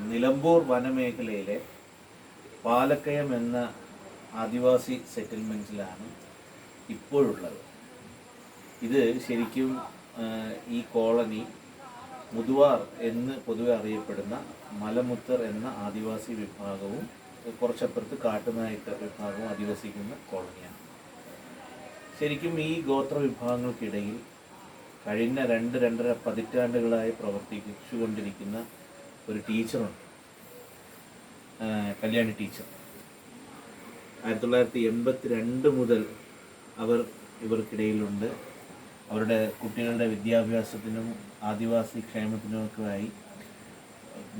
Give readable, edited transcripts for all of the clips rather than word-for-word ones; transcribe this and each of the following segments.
നിലമ്പൂർ വനമേഖലയിലെ പാലക്കയം എന്ന ആദിവാസി സെറ്റിൽമെൻറ്റിലാണ് ഇപ്പോഴുള്ളത്. ഇത് ശരിക്കും ഈ കോളനി മുതുവാർ എന്ന് പൊതുവെ അറിയപ്പെടുന്ന മലമുത്തർ എന്ന ആദിവാസി വിഭാഗവും കുറച്ചപ്പുറത്ത് കാട്ടുനായ്ക്ക വിഭാഗവും അധിവസിക്കുന്ന കോളനിയാണ്. ശരിക്കും ഈ ഗോത്ര വിഭാഗങ്ങൾക്കിടയിൽ കഴിഞ്ഞ 2-2.5 പതിറ്റാണ്ടുകളായി പ്രവർത്തിച്ചുകൊണ്ടിരിക്കുന്ന ഒരു ടീച്ചറുണ്ട്, കല്യാണി ടീച്ചർ. 1982 മുതൽ ഇവർക്കിടയിലുണ്ട്. അവരുടെ കുട്ടികളുടെ വിദ്യാഭ്യാസത്തിനും ആദിവാസി ക്ഷേമത്തിനുമൊക്കെയായി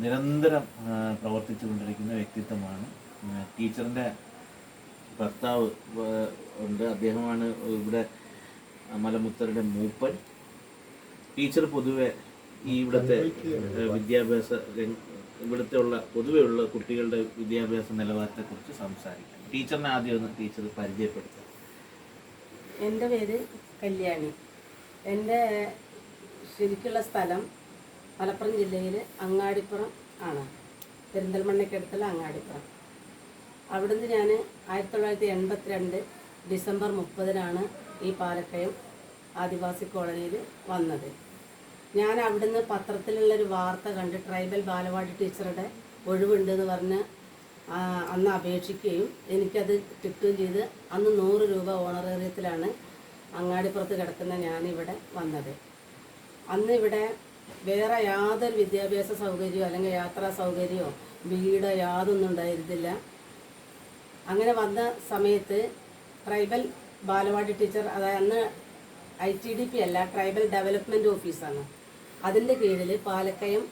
നിരന്തരം പ്രവർത്തിച്ചു കൊണ്ടിരിക്കുന്ന വ്യക്തിത്വമാണ്. ടീച്ചറിൻ്റെ ഭർത്താവ് ഉണ്ട്, അദ്ദേഹമാണ് ഇവിടെ മലമുത്തരുടെ മൂപ്പൻ. ടീച്ചർ പൊതുവെ ഈ ഇവിടുത്തെ വിദ്യാഭ്യാസ പൊതുവെയുള്ള കുട്ടികളുടെ വിദ്യാഭ്യാസ നിലവാരത്തെക്കുറിച്ച് സംസാരിക്കും. ടീച്ചറിനെ ആദ്യം ഒന്ന് ടീച്ചർ പരിചയപ്പെടുത്തുക. എൻ്റെ പേര് കല്യാണി. എൻ്റെ ശരിക്കുള്ള സ്ഥലം മലപ്പുറം ജില്ലയിൽ അങ്ങാടിപ്പുറം ആണ്, പെരിന്തൽമണ്ണയ്ക്കടുത്തുള്ള അങ്ങാടിപ്പുറം. അവിടുന്ന് ഞാൻ 1982 ഡിസംബർ 30-നാണ് ഈ പാലക്കയം ആദിവാസി കോളനിയിൽ വന്നത്. ഞാൻ അവിടുന്ന് പത്രത്തിലുള്ളൊരു വാർത്ത കണ്ട് ട്രൈബൽ ബാലവാടി ടീച്ചറുടെ ഒഴിവുണ്ടെന്ന് പറഞ്ഞ് അന്ന് അപേക്ഷിക്കുകയും എനിക്കത് കിട്ടുകയും ചെയ്ത് അന്ന് 100 രൂപ ഓണറേറിയത്തിലാണ് അങ്ങാടിപ്പുറത്ത് കിടക്കുന്ന ഞാനിവിടെ വന്നത്. അന്ന് ഇവിടെ വേറെ യാതൊരു വിദ്യാഭ്യാസ സൗകര്യമോ അല്ലെങ്കിൽ യാത്രാ സൗകര്യമോ വീടോ യാതൊന്നും ഉണ്ടായിരുന്നില്ല. അങ്ങനെ വന്ന സമയത്ത് ട്രൈബൽ ബാലവാടി ടീച്ചർ, അതായത് അന്ന് ITDP അല്ല, ട്രൈബൽ ഡെവലപ്മെൻറ്റ് ഓഫീസാണ്, അതിൻ്റെ കീഴിൽ പാലക്കയം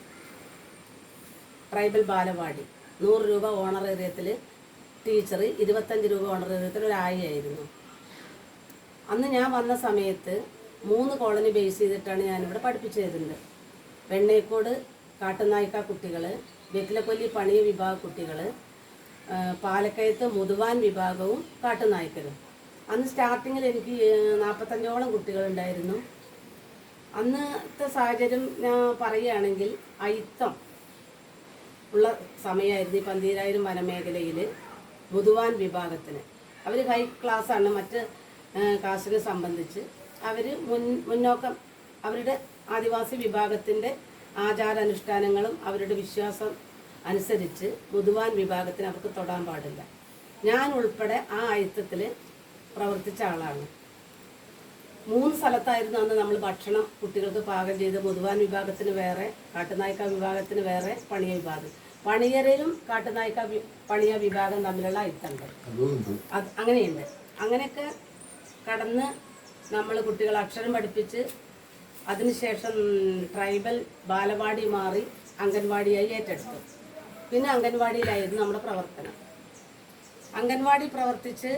ട്രൈബൽ ബാലവാടി 100 രൂപ ഓണറേറിയത്തിൽ ടീച്ചർ 25 രൂപ ഓണറേറിയത്തിൽ ഒരായിരുന്നു. അന്ന് ഞാൻ വന്ന സമയത്ത് 3 കോളനി ബേസ് ചെയ്തിട്ടാണ് ഞാനിവിടെ പഠിപ്പിച്ചു തരുന്നത്. വെണ്ണേക്കോട് കാട്ടുനായ്ക്ക കുട്ടികൾ, വെറ്റിലക്കൊല്ലി പണിയ വിഭാഗ കുട്ടികൾ, പാലക്കയത്ത് മുതുവാൻ വിഭാഗവും കാട്ടുനായ്ക്കരും. അന്ന് സ്റ്റാർട്ടിങ്ങിൽ എനിക്ക് 45ഓളം കുട്ടികളുണ്ടായിരുന്നു. അന്നത്തെ സാഹചര്യം ഞാൻ പറയുകയാണെങ്കിൽ അയിത്തം ഉള്ള സമയമായിരുന്നു. ഈ 12000 വനമേഖലയിൽ മുതുവാൻ വിഭാഗത്തിന് അവർ ഹൈ ക്ലാസ്സാണ് മറ്റ് കാസ്റ്റിനെ സംബന്ധിച്ച്. അവർ മുന്നോക്കം, അവരുടെ ആദിവാസി വിഭാഗത്തിൻ്റെ ആചാരാനുഷ്ഠാനങ്ങളും അവരുടെ വിശ്വാസം അനുസരിച്ച് മുതുവാൻ വിഭാഗത്തിന് അവർക്ക് തൊടാൻ പാടില്ല. ഞാൻ ഉൾപ്പെടെ ആ അയിത്തത്തിൽ പ്രവർത്തിച്ച ആളാണ്. 3 സ്ഥലത്തായിരുന്നു അന്ന് നമ്മൾ ഭക്ഷണം കുട്ടികൾക്ക് പാകം ചെയ്ത്. മുതുവാൻ വിഭാഗത്തിന് വേറെ, കാട്ടുനായ്ക്ക വിഭാഗത്തിന് വേറെ, പണിയ വിഭാഗം. പണിയരയിലും കാട്ടുനായ്ക്ക പണിയ വിഭാഗം തമ്മിലുള്ള അയിത്തുണ്ട്. അത് അങ്ങനെയുണ്ട്. അങ്ങനെയൊക്കെ കടന്ന് നമ്മൾ കുട്ടികളെ അക്ഷരം പഠിപ്പിച്ച് അതിനുശേഷം ട്രൈബൽ ബാലവാടി മാറി അംഗൻവാടിയായി ഏറ്റെടുത്തു. പിന്നെ അംഗൻവാടിയിലായിരുന്നു നമ്മുടെ പ്രവർത്തനം. അംഗൻവാടി പ്രവർത്തിച്ച്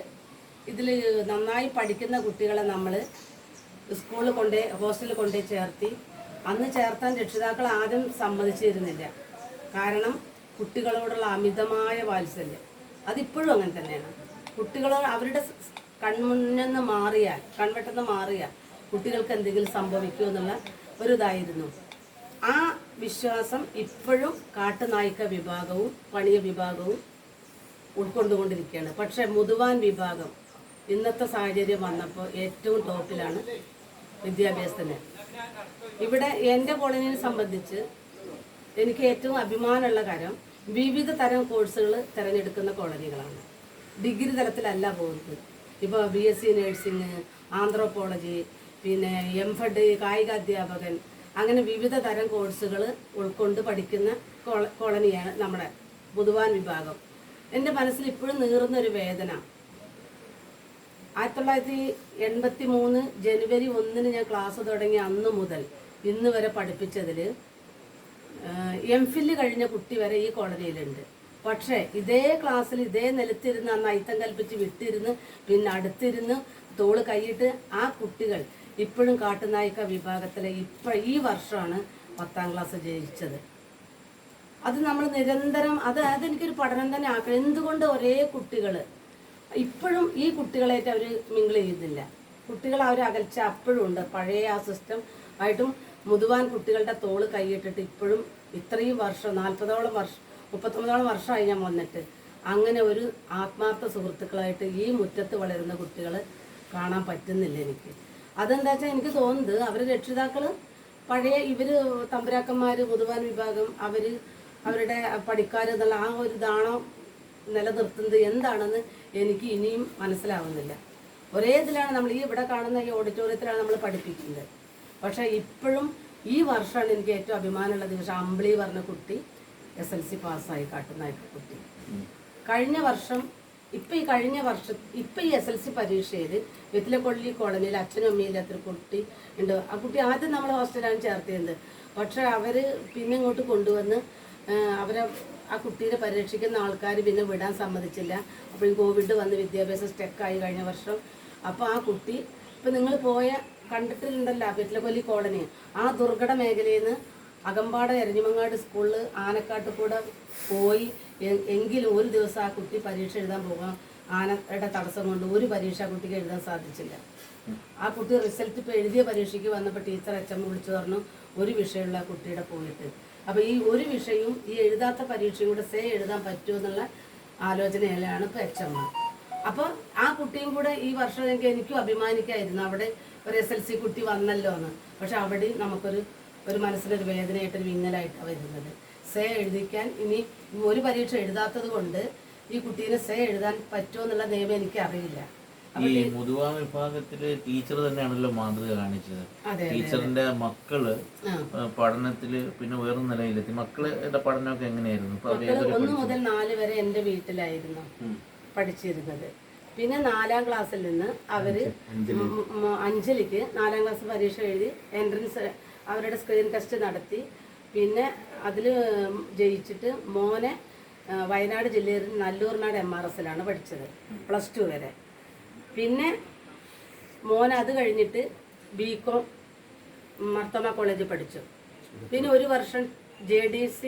ഇതിൽ നന്നായി പഠിക്കുന്ന കുട്ടികളെ നമ്മൾ സ്കൂളിൽ ഹോസ്റ്റലിൽ കൊണ്ടേ ചേർത്തി. അന്ന് ചേർത്താൻ രക്ഷിതാക്കൾ ആദ്യം സമ്മതിച്ചിരുന്നില്ല. കാരണം കുട്ടികളോടുള്ള അമിതമായ വാത്സല്യം. അതിപ്പോഴും അങ്ങനെ തന്നെയാണ്. കുട്ടികളോട് അവരുടെ കൺമുന്നിൽ കൺവെട്ടെന്ന് മാറിയാൽ കുട്ടികൾക്ക് എന്തെങ്കിലും സംഭവിക്കുമോ എന്നുള്ള ഒരു ഇതായിരുന്നു. ആ വിശ്വാസം ഇപ്പോഴും കാട്ടുനായ്ക്ക വിഭാഗവും പണിയ വിഭാഗവും ഉൾക്കൊണ്ടുകൊണ്ടിരിക്കുകയാണ്. പക്ഷേ മുതുവാൻ വിഭാഗം ഇന്നത്തെ സാഹചര്യം വന്നപ്പോൾ ഏറ്റവും ടോപ്പിലാണ് വിദ്യാഭ്യാസത്തിന്. ഇവിടെ എൻ്റെ കോളനിയെ സംബന്ധിച്ച് എനിക്ക് ഏറ്റവും അഭിമാനമുള്ള കാര്യം വിവിധ തരം കോഴ്സുകൾ തിരഞ്ഞെടുക്കുന്ന കോളനികളാണ്. ഡിഗ്രി തലത്തിലല്ല പോകുന്നത്. ഇപ്പോൾ BSc നഴ്സിംഗ്, ആന്ത്രോപോളജി, പിന്നെ MPhD, കായികാധ്യാപകൻ, അങ്ങനെ വിവിധ തരം കോഴ്സുകൾ ഉൾക്കൊണ്ട് പഠിക്കുന്ന കോളനിയാണ് നമ്മുടെ മുതുവാൻ വിഭാഗം. എൻ്റെ മനസ്സിൽ ഇപ്പോഴും നീറുന്നൊരു വേദന, 1983 ജനുവരി 1 ഞാൻ ക്ലാസ് തുടങ്ങി അന്ന് മുതൽ ഇന്ന് വരെ പഠിപ്പിച്ചതിൽ MPhil കഴിഞ്ഞ കുട്ടി വരെ ഈ കോളനിയിലുണ്ട്. പക്ഷേ ഇതേ ക്ലാസ്സിൽ ഇതേ നിലത്തിരുന്ന് അന്ന് അയിത്തം കൽപ്പിച്ച് വിട്ടിരുന്ന് പിന്നെ അടുത്തിരുന്ന് തോള് കൈയിട്ട് ആ കുട്ടികൾ ഇപ്പോഴും കാട്ടുനായ്ക്ക വിഭാഗത്തിലെ ഈ വർഷമാണ് 10ാം ക്ലാസ് ജയിച്ചത്. അത് നമ്മൾ നിരന്തരം അതെനിക്കൊരു പഠനം തന്നെ ആക്കണം. എന്തുകൊണ്ട് ഒരേ കുട്ടികൾ ഇപ്പോഴും ഈ കുട്ടികളായിട്ട് അവർ മിങ്കിൾ ചെയ്യുന്നില്ല? കുട്ടികൾ അവർ അകൽച്ച അപ്പോഴും ഉണ്ട്. പഴയ ആ സിസ്റ്റം ആയിട്ടും മുതുവാൻ കുട്ടികളുടെ തോള് കൈയിട്ടിട്ട് ഇപ്പോഴും ഇത്രയും വർഷം 40ഓളം വർഷം 39ഓളം വർഷമായി ഞാൻ വന്നിട്ട് അങ്ങനെ ഒരു ആത്മാർത്ഥ സുഹൃത്തുക്കളായിട്ട് ഈ മുറ്റത്ത് വളരുന്ന കുട്ടികൾ കാണാൻ പറ്റുന്നില്ല എനിക്ക്. അതെന്താ വെച്ചാൽ എനിക്ക് തോന്നുന്നത് അവർ രക്ഷിതാക്കൾ പഴയ ഇവർ തമ്പുരാക്കന്മാർ മുതുവാൻ വിഭാഗം അവരുടെ പണിക്കാർ എന്നുള്ള ആ ഒരു ഇതാണോ നിലനിർത്തുന്നത് എന്താണെന്ന് എനിക്ക് ഇനിയും മനസ്സിലാവുന്നില്ല. ഒരേ ഇതിലാണ് നമ്മൾ ഈ ഇവിടെ കാണുന്ന ഈ ഓഡിറ്റോറിയത്തിലാണ് നമ്മൾ പഠിപ്പിക്കുന്നത്. പക്ഷേ ഇപ്പോഴും ഈ വർഷമാണ് എനിക്ക് ഏറ്റവും അഭിമാനമുള്ള ദിവസം. അമ്പിളി പറഞ്ഞ കുട്ടി SLC പാസ്സായി, കാട്ടുനായ്ക്ക കുട്ടി. കഴിഞ്ഞ വർഷം ഇപ്പം ഈ SLC പരീക്ഷയിൽ വെറ്റിലക്കൊള്ളി കോളനിയിൽ അച്ഛനും അമ്മയും ഇല്ലാത്തൊരു കുട്ടി ഉണ്ട്. ആ കുട്ടി ആദ്യം നമ്മൾ ഹോസ്റ്റലാണ് ചേർത്തിയത്. പക്ഷെ അവർ പിന്നെ ഇങ്ങോട്ട് കൊണ്ടുവന്ന് അവരെ ആ കുട്ടീനെ പരീക്ഷിക്കുന്ന ആൾക്കാർ പിന്നെ വിടാൻ സമ്മതിച്ചില്ല. അപ്പോൾ ഈ കോവിഡ് വന്ന് വിദ്യാഭ്യാസം സ്റ്റക്കായി കഴിഞ്ഞ വർഷം. അപ്പോൾ ആ കുട്ടി ഇപ്പം നിങ്ങൾ കണ്ടിട്ടുണ്ടല്ലോ വെറ്റിലക്കൊല്ലി കോളനി, ആ ദുർഘട മേഖലയിൽ നിന്ന് അകമ്പാട് എരഞ്ഞിമങ്ങാട് സ്കൂളിൽ ആനക്കാട്ട് കൂടെ പോയി എങ്കിലും ഒരു ദിവസം ആ കുട്ടി പരീക്ഷ എഴുതാൻ പോകാം. ആനയുടെ തടസ്സം കൊണ്ട് ഒരു പരീക്ഷ ആ കുട്ടിക്ക് എഴുതാൻ സാധിച്ചില്ല. ആ കുട്ടി റിസൾട്ട് ഇപ്പോൾ എഴുതിയ പരീക്ഷയ്ക്ക് വന്നപ്പോൾ ടീച്ചർ HM വിളിച്ചു പറഞ്ഞു ഒരു വിഷയമുള്ള ആ കുട്ടിയുടെ പോയിട്ട്. അപ്പോൾ ഈ ഒരു വിഷയവും ഈ എഴുതാത്ത പരീക്ഷയും കൂടെ എഴുതാൻ പറ്റുമോ എന്നുള്ള ആലോചനയിലാണ് ഇപ്പോൾ HM. അപ്പോൾ ആ കുട്ടിയും കൂടെ ഈ വർഷം എനിക്കും അഭിമാനിക്കായിരുന്നു. അവിടെ ഒരു SLC കുട്ടി വന്നല്ലോ എന്ന്. പക്ഷെ അവിടെ നമുക്കൊരു മനസ്സിലൊരു വേദനയായിട്ടൊരു വിങ്ങലായിട്ടാണ് വരുന്നത്. എഴുതിക്കാൻ ഇനി ഒരു പരീക്ഷ എഴുതാത്തത് കൊണ്ട് ഈ കുട്ടീനെ എഴുതാൻ പറ്റുമോ എന്നുള്ള നിയമം എനിക്ക് അറിയില്ല. ഈ മുതുവാൻ വിഭാഗത്തില് ടീച്ചർ തന്നെയാണല്ലോ മാതൃക കാണിച്ചത്. ടീച്ചറിന്റെ മക്കള് പഠനത്തില് പിന്നെ വേറെ നിലയിലെത്തി. മക്കളുടെ പഠനമൊക്കെ എങ്ങനെയായിരുന്നു? 1 മുതൽ 4 വരെ എൻ്റെ വീട്ടിലായിരുന്നു പഠിച്ചിരുന്നത്. പിന്നെ 4ാം ക്ലാസ്സിൽ നിന്ന് അവര് അഞ്ജലിക്ക് 4ാം ക്ലാസ് പരീക്ഷ എഴുതി എൻട്രൻസ് അവരുടെ സ്ക്രീൻ ടെസ്റ്റ് നടത്തി. പിന്നെ അതിൽ ജയിച്ചിട്ട് മോനെ വയനാട് ജില്ലയിൽ നല്ലൂർനാട് MRSലാണ് പഠിച്ചത് +2 വരെ. പിന്നെ മോൻ അത് കഴിഞ്ഞിട്ട് BCom മർത്തോമ കോളേജിൽ പഠിച്ചു. പിന്നെ ഒരു വർഷം JDC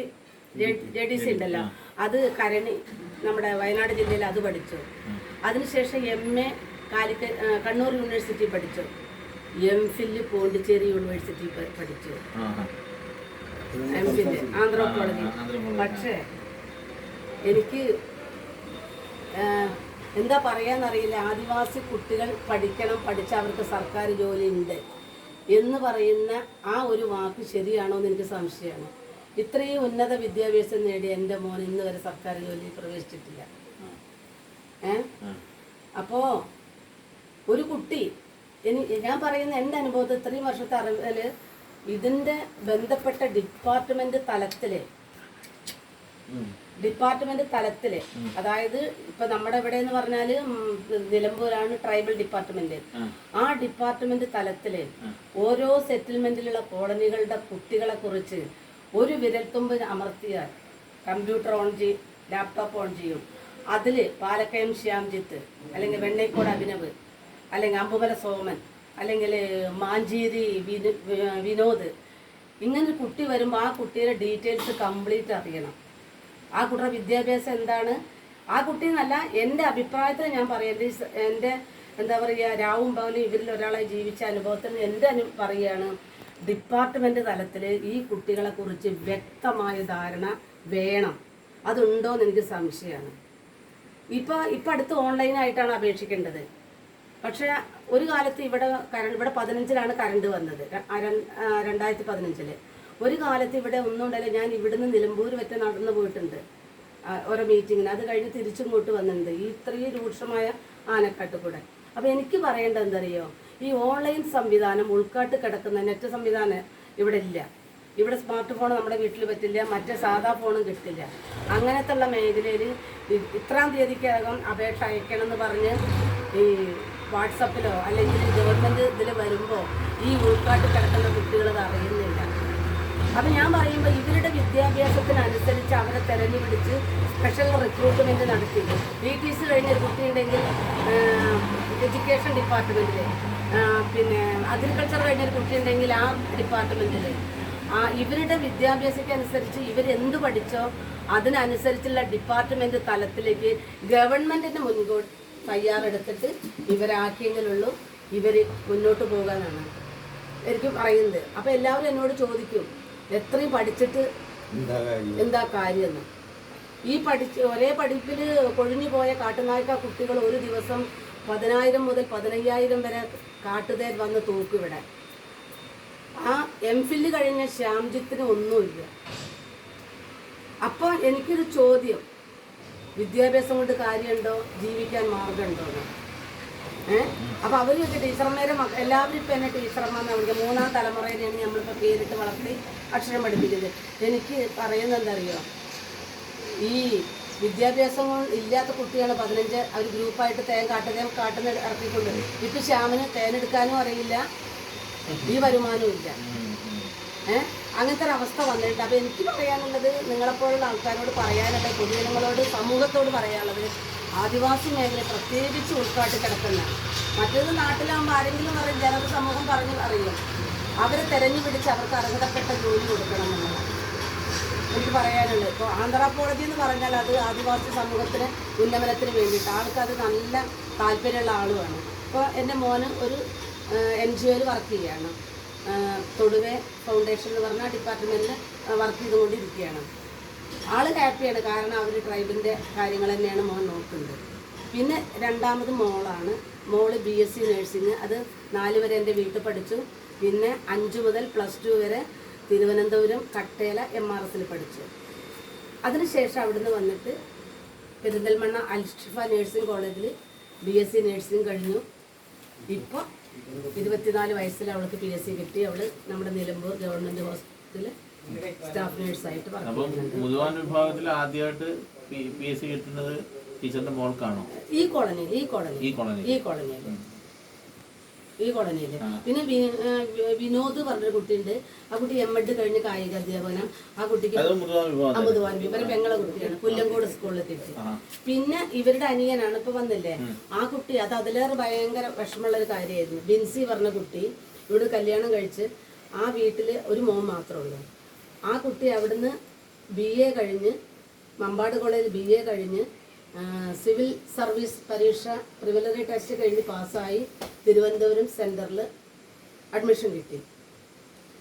ഉണ്ടല്ലോ, അത് കരണി നമ്മുടെ വയനാട് ജില്ലയിൽ അത് പഠിച്ചു. അതിനുശേഷം MA കണ്ണൂർ യൂണിവേഴ്സിറ്റി പഠിച്ചു. MPhil പോണ്ടിച്ചേരി യൂണിവേഴ്സിറ്റി പഠിച്ചു. MPhil anthropology. പക്ഷേ എനിക്ക് എന്താ പറയാന്നറിയില്ല. ആദിവാസി കുട്ടികൾ പഠിച്ച അവർക്ക് സർക്കാർ ജോലി ഉണ്ട് എന്ന് പറയുന്ന ആ ഒരു വാക്ക് ശരിയാണോ എന്ന് എനിക്ക് സംശയമാണ്. ഇത്രയും ഉന്നത വിദ്യാഭ്യാസം നേടിയ എൻ്റെ മോൻ ഇന്ന് വരെ സർക്കാർ ജോലിയിൽ പ്രവേശിച്ചിട്ടില്ല. അപ്പോൾ ഒരു കുട്ടി ഞാൻ പറയുന്ന എൻ്റെ അനുഭവത്തിൽ ഇത്രയും വർഷത്തെ അറിവിൽ ഇതിൻ്റെ ബന്ധപ്പെട്ട ഡിപ്പാർട്ട്മെന്റ് തലത്തില് അതായത് ഇപ്പൊ നമ്മുടെ ഇവിടെ എന്ന് പറഞ്ഞാല് നിലമ്പൂരാണ് ട്രൈബൽ ഡിപ്പാർട്ട്മെന്റ്. ആ ഡിപ്പാർട്ട്മെന്റ് തലത്തില് ഓരോ സെറ്റിൽമെന്റിലുള്ള കോളനികളുടെ കുട്ടികളെ കുറിച്ച് ഒരു വിരൽത്തുമ്പ് അമർത്തിയാൽ കമ്പ്യൂട്ടർ ഓൺ ചെയ്യും, ലാപ്ടോപ്പ് ഓൺ ചെയ്യും. അതില് പാലക്കയം ശ്യാംജിത്ത്, അല്ലെങ്കിൽ വെണ്ണേക്കോട് അഭിനവ്, അല്ലെങ്കിൽ അമ്പുമല സോമൻ, അല്ലെങ്കിൽ മാഞ്ചേരി വിനോദ്, ഇങ്ങനൊരു കുട്ടി വരുമ്പോൾ ആ കുട്ടിയുടെ ഡീറ്റെയിൽസ് കംപ്ലീറ്റ് അറിയണം. ആ കുട്ടിയുടെ വിദ്യാഭ്യാസം എന്താണ്, ആ കുട്ടി എന്നല്ല എൻ്റെ അഭിപ്രായത്തിൽ ഞാൻ പറയുന്നത്, എൻ്റെ എന്താ പറയുക രാവും പകലും ഇവരിൽ ഒരാളായി ജീവിച്ച അനുഭവത്തിൽ എൻ്റെ പറയുകയാണ്, ഡിപ്പാർട്ട്മെൻറ്റ് തലത്തിൽ ഈ കുട്ടികളെ കുറിച്ച് വ്യക്തമായ ധാരണ വേണം. അതുണ്ടോയെന്ന് എനിക്ക് സംശയമാണ്. ഇപ്പം അടുത്ത് ഓൺലൈനായിട്ടാണ് അപേക്ഷിക്കേണ്ടത്. പക്ഷേ ഒരു കാലത്ത് ഇവിടെ 15-ലാണ് കറണ്ട് വന്നത്, 2015. ഒരു കാലത്ത് ഇവിടെ ഒന്നും ഉണ്ടല്ലോ. ഞാൻ ഇവിടുന്ന് നിലമ്പൂർ വരെ നടന്നു പോയിട്ടുണ്ട് ഓരോ മീറ്റിങ്ങിന്. അത് കഴിഞ്ഞ് തിരിച്ചിങ്ങോട്ട് വന്നിട്ടുണ്ട് ഈ ഇത്രയും രൂക്ഷമായ ആനക്കാട്ട് കൂടെ. അപ്പോൾ എനിക്ക് പറയേണ്ടത് എന്തറിയോ, ഈ ഓൺലൈൻ സംവിധാനം ഉൾക്കാട്ട് കിടക്കുന്ന നെറ്റ് സംവിധാനം ഇവിടെ ഇല്ല. ഇവിടെ സ്മാർട്ട് ഫോൺ നമ്മുടെ വീട്ടിൽ പറ്റില്ല, മറ്റേ സാധാ ഫോണും കിട്ടില്ല. അങ്ങനത്തെ ഉള്ള മേഖലയിൽ ഇത്രാം തീയതിക്കകം അപേക്ഷ അയക്കണം എന്ന് പറഞ്ഞ് ഈ വാട്സപ്പിലോ അല്ലെങ്കിൽ ഗവൺമെൻറ് ഇതിൽ വരുമ്പോൾ ഈ ഉൾക്കാട്ട് കിടക്കുന്ന കുട്ടികളത് അറിയുന്നില്ല. അപ്പം ഞാൻ പറയുമ്പോൾ ഇവരുടെ വിദ്യാഭ്യാസത്തിനനുസരിച്ച് അവരെ തിരഞ്ഞുപിടിച്ച് സ്പെഷ്യൽ റിക്രൂട്ട്മെൻറ്റ് നടത്തി. BTC കഴിഞ്ഞ കുട്ടി ഉണ്ടെങ്കിൽ എഡ്യൂക്കേഷൻ ഡിപ്പാർട്ട്മെൻറ്റിൽ, പിന്നെ അഗ്രികൾച്ചർ കഴിഞ്ഞൊരു കുട്ടി ഉണ്ടെങ്കിൽ ആ ഡിപ്പാർട്ട്മെൻറ്റിൽ ഇവരുടെ വിദ്യാഭ്യാസത്തിനനുസരിച്ച് ഇവരെന്ത് പഠിച്ചോ അതിനനുസരിച്ചുള്ള ഡിപ്പാർട്ട്മെൻറ്റ് തലത്തിലേക്ക് ഗവൺമെൻറ്റിന് മുൻകൂട്ടി തയ്യാറെടുത്തിട്ട് ഇവരാക്കിയെങ്കിലുള്ളൂ ഇവർ മുന്നോട്ട് പോകാനാണ്. എനിക്ക് പറയുന്നത്. അപ്പം എല്ലാവരും എന്നോട് ചോദിക്കും എത്രയും പഠിച്ചിട്ട് എന്താ കാര്യമെന്ന്. ഈ ഒരേ പഠിപ്പിൽ കൊഴിഞ്ഞു പോയ കാട്ടുനായ്ക്ക കുട്ടികൾ ഒരു ദിവസം 10,000 മുതൽ 15,000 വരെ കാട്ടുതേൻ വന്ന് തൂക്കിവിടെ. ആ MPhil കഴിഞ്ഞ ശ്യാംജിത്തിന് ഒന്നുമില്ല. അപ്പോൾ എനിക്കൊരു ചോദ്യം, വിദ്യാഭ്യാസം കൊണ്ട് കാര്യമുണ്ടോ, ജീവിക്കാൻ മാർഗമുണ്ടോ എന്ന്. അപ്പോൾ അവർ ടീച്ചർമാരെ എല്ലാവരും ഇപ്പം എന്നെ ടീച്ചർമാരെന്ന് വിളിക്കുക. 3ാം തലമുറയിലാണ് നമ്മളിപ്പോൾ പേരിട്ട് വളർത്തി അക്ഷരം പഠിപ്പിക്കുന്നത്. എനിക്ക് പറയുന്നത് എന്തറിയോ, ഈ വിദ്യാഭ്യാസം ഇല്ലാത്ത കുട്ടിയാണ് 15 അവർ ഗ്രൂപ്പായിട്ട് കാട്ടുന്ന ഇറക്കിക്കൊണ്ട്. ഇപ്പം ശ്യാമിന് തേനെടുക്കാനും അറിയില്ല, ഈ വരുമാനവും ഇല്ല. അങ്ങനത്തെ ഒരു അവസ്ഥ വന്നിട്ട്. അപ്പോൾ എനിക്ക് പറയാനുള്ളത്, നിങ്ങളെപ്പോലുള്ള ആൾക്കാരോട് പറയാനുള്ളത്, പൊതുജനങ്ങളോട് സമൂഹത്തോട് പറയാനുള്ളത്, ആദിവാസി മേഖല പ്രത്യേകിച്ച് ഉൾക്കാട്ടി കിടക്കുന്ന, മറ്റൊരു നാട്ടിലാകുമ്പോൾ ആരെങ്കിലും പറയും, ജനത സമൂഹം പറഞ്ഞ് അറിയും, അവരെ തെരഞ്ഞു പിടിച്ച് അവർക്ക് അർഹതപ്പെട്ട ജോലി കൊടുക്കണം എന്നുള്ളതാണ് എനിക്ക് പറയാനുള്ളത്. ഇപ്പോൾ ആന്ധ്രാപോളജി എന്ന് പറഞ്ഞാൽ അത് ആദിവാസി സമൂഹത്തിന് ഉന്നമനത്തിന് വേണ്ടിയിട്ട് ആൾക്കത് നല്ല താല്പര്യമുള്ള ആളുമാണ്. ഇപ്പോൾ എൻ്റെ മോന് ഒരു NGOയിൽ വർക്ക് ചെയ്യുകയാണ്. തൊടുവെ ഫൗണ്ടേഷൻ എന്ന് പറഞ്ഞ ഡിപ്പാർട്ട്മെൻറ്റിൽ വർക്ക് ചെയ്തുകൊണ്ടിരിക്കുകയാണ്. ആൾ ഹാപ്പിയാണ്, കാരണം അവർ ട്രൈബിൻ്റെ കാര്യങ്ങൾ തന്നെയാണ് മോൻ നോക്കുന്നത്. പിന്നെ രണ്ടാമത് മോളാണ്. മോള് BSc നഴ്സിംഗ്, അത് 4 വരെ എൻ്റെ വീട്ടിൽ പഠിച്ചു. പിന്നെ 5 മുതൽ +2 വരെ തിരുവനന്തപുരം കട്ടേല MRSൽ പഠിച്ചു. അതിനുശേഷം അവിടുന്ന് വന്നിട്ട് പെരിന്തൽമണ്ണ അൽഷിഫ നഴ്സിംഗ് കോളേജിൽ BSc നഴ്സിംഗ് കഴിഞ്ഞു. ഇപ്പോൾ 24 വയസ്സിൽ അവൾക്ക് PSc കിട്ടി. അവൾ നമ്മുടെ നിലമ്പൂർ ഗവൺമെൻറ് ഹോസ്പിറ്റലിൽ സ്റ്റാഫ് നേഴ്സായിട്ട് വർക്ക് ചെയ്യുന്നുണ്ട്. മുതുവാൻ വിഭാഗത്തിൽ ആദ്യമായിട്ട് PSc കിട്ടുന്നത് ടീച്ചറിന്റെ മോൾക്കാണോ? ഈ കോളനിയിൽ. പിന്നെ വിനോദ് പറഞ്ഞൊരു കുട്ടിയുണ്ട്. ആ കുട്ടി MEd കഴിഞ്ഞ് കായിക അധ്യാപനം. ആ കുട്ടിക്ക് മുതുവാൻ ഇവരെ പെങ്ങളെ കുട്ടിയാണ്, പുല്ലങ്കോട് സ്കൂളിൽ എത്തിച്ച്. പിന്നെ ഇവരുടെ അനിയനാണ് ഇപ്പൊ വന്നില്ലേ, ആ കുട്ടി അത് അതിലേറെ ഭയങ്കര വിഷമമുള്ള ഒരു കാര്യമായിരുന്നു. ബിൻസി പറഞ്ഞ കുട്ടി ഇവിടെ കല്യാണം കഴിച്ച് ആ വീട്ടിൽ ഒരു മോൻ മാത്രമേ ഉള്ളൂ. ആ കുട്ടി അവിടുന്ന് BA കഴിഞ്ഞ് മമ്പാട് കോളേജിൽ BA കഴിഞ്ഞ് സിവിൽ സർവീസ് പരീക്ഷ പ്രിലിമിനറി ടെസ്റ്റ് കഴിഞ്ഞ് പാസ്സായി തിരുവനന്തപുരം സെൻറ്ററിൽ അഡ്മിഷൻ കിട്ടി.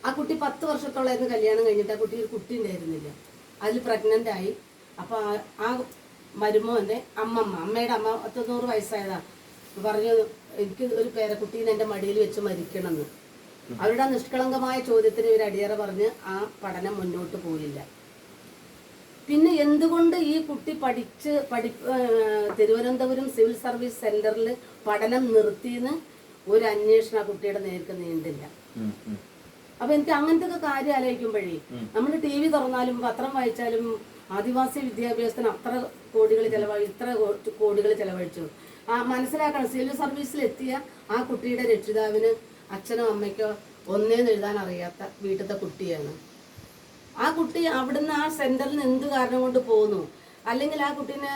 ആ കുട്ടി 10 വർഷത്തോളമായിരുന്നു കല്യാണം കഴിഞ്ഞിട്ട്. ആ കുട്ടി ഒരു കുട്ടി ഉണ്ടായിരുന്നില്ല, അതിൽ പ്രഗ്നൻ്റ് ആയി. അപ്പോൾ ആ മരുമോൻ്റെ അമ്മയുടെ അമ്മ 90 വയസ്സായതാ പറഞ്ഞു, എനിക്ക് ഒരു പേരക്കുട്ടീനെ എൻ്റെ മടിയിൽ വെച്ച് മരിക്കണമെന്ന്. അവരുടെ നിഷ്കളങ്കമായ ചോദ്യത്തിന് ഇവർ അടിയറ പറഞ്ഞ് ആ പഠനം മുന്നോട്ട് പോയില്ല. പിന്നെ എന്തുകൊണ്ട് ഈ കുട്ടി തിരുവനന്തപുരം സിവിൽ സർവീസ് സെന്ററിൽ പഠനം നിർത്തിയെന്ന് ഒരു അന്വേഷണം ആ കുട്ടിയുടെ നേർക്ക് നീണ്ടില്ല. അപ്പൊ എനിക്ക് അങ്ങനത്തെ ഒക്കെ കാര്യം ആലോചിക്കുമ്പോഴേ, നമ്മൾ TV തുറന്നാലും പത്രം വായിച്ചാലും ആദിവാസി വിദ്യാഭ്യാസത്തിന് അത്ര കോടികൾ ഇത്ര കോടികൾ ചെലവഴിച്ചു. മനസ്സിലാക്കണം, സിവിൽ സർവീസിൽ എത്തിയ ആ കുട്ടിയുടെ രക്ഷിതാവിന് അച്ഛനോ അമ്മയ്ക്കോ ഒന്നേന്ന് എഴുതാൻ അറിയാത്ത വീട്ടിലത്തെ കുട്ടിയാണ്. ആ കുട്ടി അവിടുന്ന് ആ സെന്ററിൽ നിന്ന് എന്ത് കാരണം കൊണ്ട് പോകുന്നു, അല്ലെങ്കിൽ ആ കുട്ടീനെ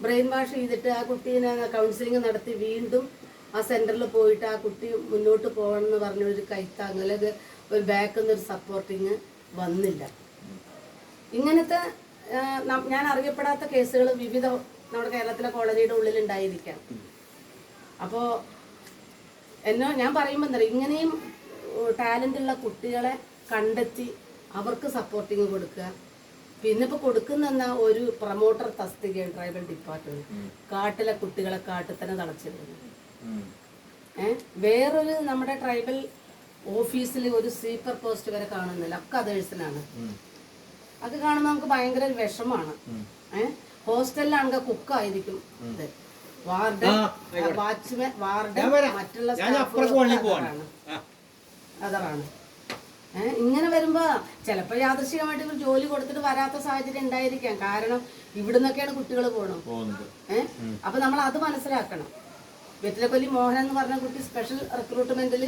ബ്രെയിൻ വാഷ് ചെയ്തിട്ട് ആ കുട്ടീനെ കൗൺസിലിംഗ് നടത്തി വീണ്ടും ആ സെന്ററിൽ പോയിട്ട് ആ കുട്ടി മുന്നോട്ട് പോകണം എന്ന് പറഞ്ഞൊരു കൈത്താങ് അല്ലെങ്കിൽ ഒരു ബാക്കിൽ നിന്നൊരു സപ്പോർട്ടിങ് വന്നില്ല. ഇങ്ങനത്തെ ഞാൻ അറിയപ്പെടാത്ത കേസുകൾ വിവിധ നമ്മുടെ കേരളത്തിലെ കോളനിയുടെ ഉള്ളിലുണ്ടായിരിക്കാം. അപ്പോൾ ഞാൻ പറയുമ്പോൾ എന്താ പറയുക, ഇങ്ങനെയും ടാലൻ്റുള്ള കുട്ടികളെ കണ്ടെത്തി അവർക്ക് സപ്പോർട്ടിങ് കൊടുക്കുക. പിന്നെ ഇപ്പോൾ കൊടുക്കുന്ന ഒരു പ്രൊമോട്ടർ തസ്തികയാണ് ട്രൈബൽ ഡിപ്പാർട്ട്മെന്റ്. കാട്ടിലെ കുട്ടികളെ കാട്ടിൽ തന്നെ തളച്ചിരുന്നു. വേറൊരു നമ്മുടെ ട്രൈബൽ ഓഫീസിൽ ഒരു സ്വീപ്പർ പോസ്റ്റ് വരെ കാണുന്നില്ല, ഒക്കെ അതേഴ്സിനാണ്. അത് കാണുമ്പോൾ നമുക്ക് ഭയങ്കര വിഷമാണ്. ഹോസ്റ്റലിലാണെങ്കിൽ കുക്കായിരിക്കും ഇത്, വാർഡൻ, വാച്ച്മാൻ, വാർഡൻ, മറ്റുള്ള അതാണ്. ഇങ്ങനെ വരുമ്പോ ചിലപ്പോൾ യാദൃശ്ചികമായിട്ട് ഇവർ ജോലി കൊടുത്തിട്ട് വരാത്ത സാഹചര്യം ഉണ്ടായിരിക്കാം. കാരണം ഇവിടുന്നൊക്കെയാണ് കുട്ടികൾ പോകുന്നത്. അപ്പൊ നമ്മൾ അത് മനസ്സിലാക്കണം. വെറ്റിലക്കൊല്ലി മോഹൻ എന്ന് പറഞ്ഞ കുട്ടി സ്പെഷ്യൽ റിക്രൂട്ട്മെന്റിൽ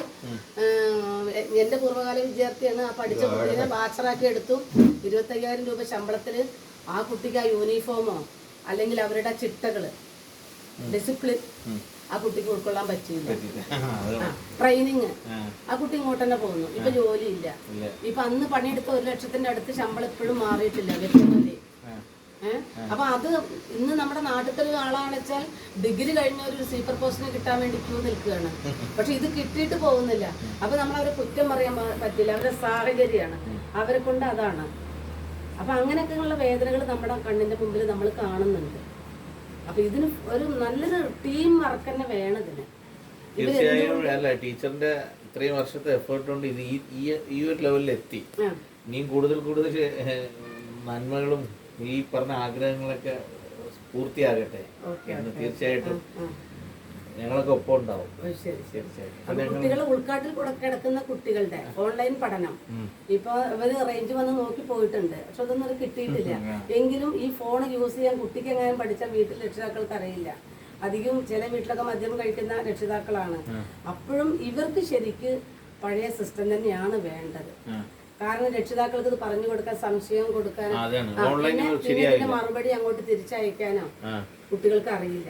എന്റെ പൂർവ്വകാല വിദ്യാർത്ഥിയാണ്. ആ പഠിച്ച കുട്ടീനെ ബാച്ചറാക്കി എടുത്തു. 25,000 രൂപ ശമ്പളത്തിൽ ആ കുട്ടിക്ക് ആ യൂണിഫോമോ അല്ലെങ്കിൽ അവരുടെ ചിട്ടകള്, ഡിസിപ്ലിൻ ആ കുട്ടിക്ക് ഉൾക്കൊള്ളാൻ പറ്റില്ല. ട്രെയിനിങ് ആ കുട്ടി ഇങ്ങോട്ട് തന്നെ പോകുന്നു. ഇപ്പൊ ജോലിയില്ല. ഇപ്പൊ അന്ന് പണിയെടുത്ത 1 ലക്ഷത്തിന്റെ അടുത്ത് ശമ്പളം ഇപ്പോഴും മാറിയിട്ടില്ല. വെറ്റിലക്കൊല്ലി അപ്പൊ അത് ഇന്ന് നമ്മുടെ നാട്ടിലത്തെ ആളാണെന്ന് വെച്ചാൽ ഡിഗ്രി കഴിഞ്ഞ ഒരു സൂപ്പർ പോസ്റ്റിന് കിട്ടാൻ വേണ്ടി ക്യൂ നിൽക്കുകയാണ്. പക്ഷെ ഇത് കിട്ടിയിട്ട് പോകുന്നില്ല. അപ്പൊ നമ്മൾ അവരെ കുറ്റം പറയാൻ പറ്റില്ല, അവരുടെ സാഹചര്യമാണ്, അവരെ കൊണ്ട് അതാണ്. അപ്പൊ അങ്ങനെയൊക്കെയുള്ള വേദനകൾ നമ്മുടെ കണ്ണിന്റെ മുമ്പിൽ നമ്മൾ കാണുന്നുണ്ട്. അപ്പൊ ഇതിന് ഒരു നല്ലൊരു ടീം വർക്ക് തന്നെ വേണം ഇതിന്. തീർച്ചയായും അല്ല, ടീച്ചറിന്റെ ഇത്രയും വർഷത്തെ എഫേർട്ട് കൊണ്ട് ഇത് ഈ ഒരു ലെവലിൽ എത്തി. ഇനിയും കൂടുതൽ നന്മകളും ഈ പറഞ്ഞ ആഗ്രഹങ്ങളൊക്കെ പൂർത്തിയാകട്ടെ എന്ന് തീർച്ചയായിട്ടും ഞങ്ങളൊക്കെ ഒപ്പം ഉണ്ടാവും. കുട്ടികൾ ഉൾക്കാട്ടിൽ കിടക്കുന്ന കുട്ടികളുടെ ഓൺലൈൻ പഠനം ഇപ്പൊ ഇവര് റേഞ്ച് വന്ന് നോക്കി പോയിട്ടുണ്ട്, പക്ഷെ അതൊന്നും അത് കിട്ടിയിട്ടില്ല. എങ്കിലും ഈ ഫോൺ യൂസ് ചെയ്യാൻ കുട്ടിക്ക് എങ്ങനെ പഠിച്ചാൽ വീട്ടിൽ രക്ഷിതാക്കൾക്ക് അറിയില്ല. അധികം ചില വീട്ടിലൊക്കെ മദ്യം കഴിക്കുന്ന രക്ഷിതാക്കളാണ്. അപ്പോഴും ഇവർക്ക് ശരിക്ക് പഴയ സിസ്റ്റം തന്നെയാണ് വേണ്ടത്. കാരണം രക്ഷിതാക്കൾക്ക് ഇത് പറഞ്ഞു കൊടുക്കാൻ, സംശയം കൊടുക്കാൻ, മറുപടി അങ്ങോട്ട് തിരിച്ചയക്കാനോ കുട്ടികൾക്ക് അറിയില്ല.